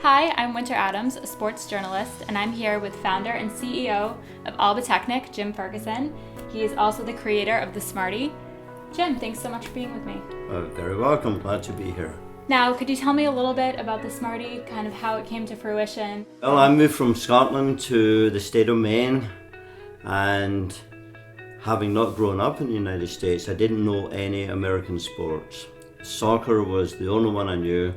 Hi, I'm Winter Adams, a sports journalist, and I'm here with founder and CEO of Alba-Technic, Jim Ferguson. He is also the creator of the Smarty. Jim, thanks so much for being with me. Very welcome, glad to be here. Now, could you tell me a little bit about the Smarty, kind of how it came to fruition? Well, I moved from Scotland to the state of Maine, and having not grown up in the United States, I didn't know any American sports. Soccer was the only one I knew,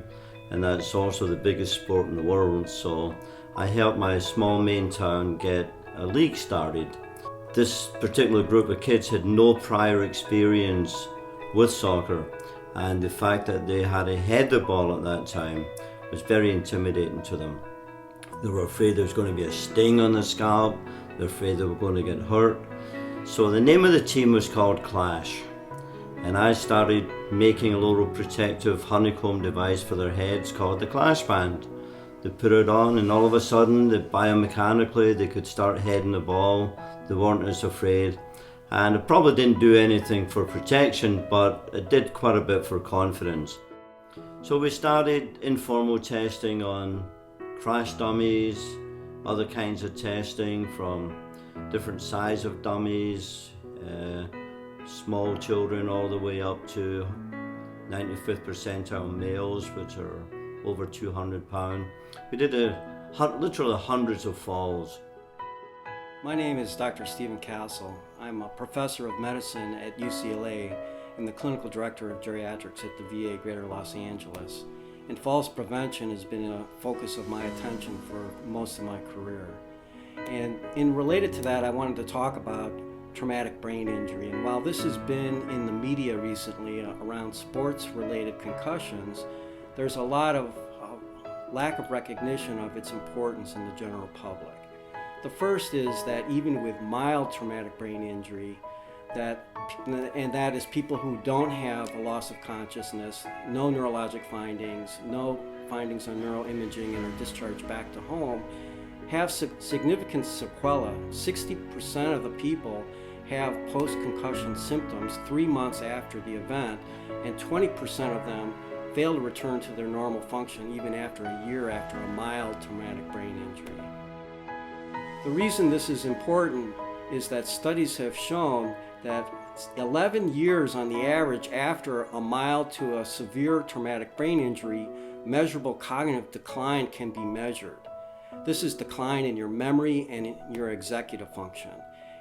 and that's also the biggest sport in the world, so I helped my small Maine town get a league started. This particular group of kids had no prior experience with soccer, and the fact that they had to head the ball at that time was very intimidating to them. They were afraid there was going to be a sting on the scalp, they were afraid they were going to get hurt. So the name of the team was called Clash, and I started making a little protective honeycomb device for their heads called the Clash Band. They put it on, and all of a sudden, biomechanically, they could start heading the ball. They weren't as afraid, and it probably didn't do anything for protection, but it did quite a bit for confidence. So we started informal testing on crash dummies, other kinds of testing from different size of dummies, small children all the way up to 95th percentile males, which are over 200 pounds. We did literally hundreds of falls. My name is Dr. Stephen Castle. I'm a professor of medicine at UCLA and the clinical director of geriatrics at the VA Greater Los Angeles. And falls prevention has been a focus of my attention for most of my career. And related to that, I wanted to talk about traumatic brain injury. And while this has been in the media recently around sports-related concussions, there's a lot of lack of recognition of its importance in the general public. The first is that even with mild traumatic brain injury, that is people who don't have a loss of consciousness, no neurologic findings, no findings on neuroimaging, and are discharged back to home, have significant sequelae. 60% of the people have post-concussion symptoms 3 months after the event, and 20% of them fail to return to their normal function even after a year after a mild traumatic brain injury. The reason this is important is that studies have shown that 11 years on the average after a mild to a severe traumatic brain injury, measurable cognitive decline can be measured. This is decline in your memory and in your executive function.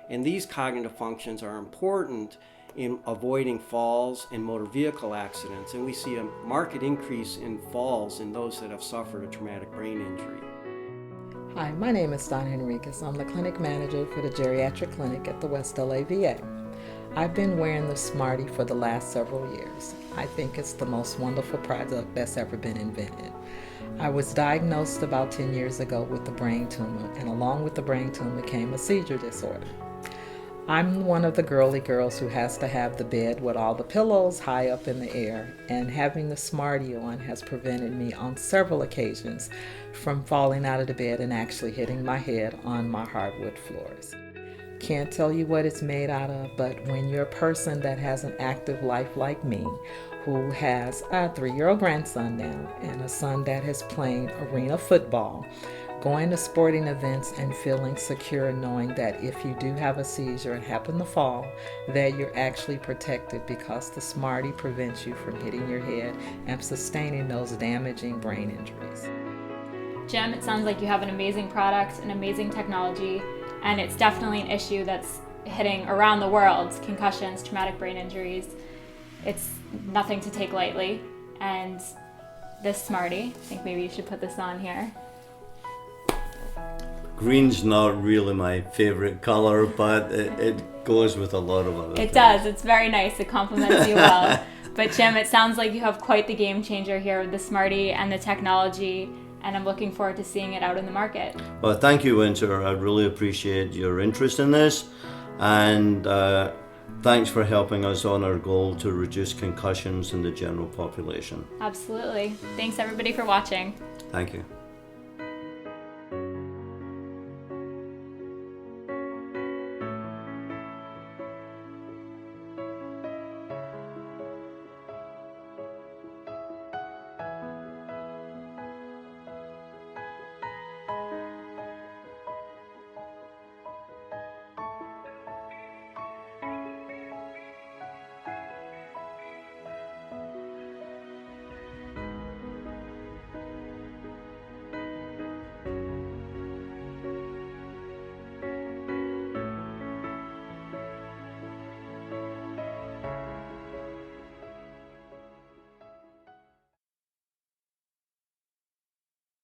And these cognitive functions are important in avoiding falls and motor vehicle accidents, and we see a marked increase in falls in those that have suffered a traumatic brain injury. Hi, my name is Don Henriquez. I'm the clinic manager for the geriatric clinic at the West LA VA. I've been wearing the Smarty for the last several years. I think it's the most wonderful product that's ever been invented. I was diagnosed about 10 years ago with a brain tumor, and along with the brain tumor came a seizure disorder. I'm one of the girly girls who has to have the bed with all the pillows high up in the air, and having the Smarty on has prevented me on several occasions from falling out of the bed and actually hitting my head on my hardwood floors. Can't tell you what it's made out of, but when you're a person that has an active life like me, who has a 3-year-old grandson now and a son that has played arena football, going to sporting events and feeling secure knowing that if you do have a seizure and happen to fall, that you're actually protected because the Smarty prevents you from hitting your head and sustaining those damaging brain injuries. Jim, it sounds like you have an amazing product, an amazing technology, and it's definitely an issue that's hitting around the world, concussions, traumatic brain injuries. It's nothing to take lightly, and this Smarty, I think maybe you should put this on here. Green's not really my favorite color, but it goes with a lot of other things. It does. It's very nice. It complements you well. But Jim, it sounds like you have quite the game changer here with the Smarty and the technology, and I'm looking forward to seeing it out in the market. Well, thank you, Winter. I really appreciate your interest in this, and thanks for helping us on our goal to reduce concussions in the general population. Absolutely. Thanks everybody for watching. Thank you.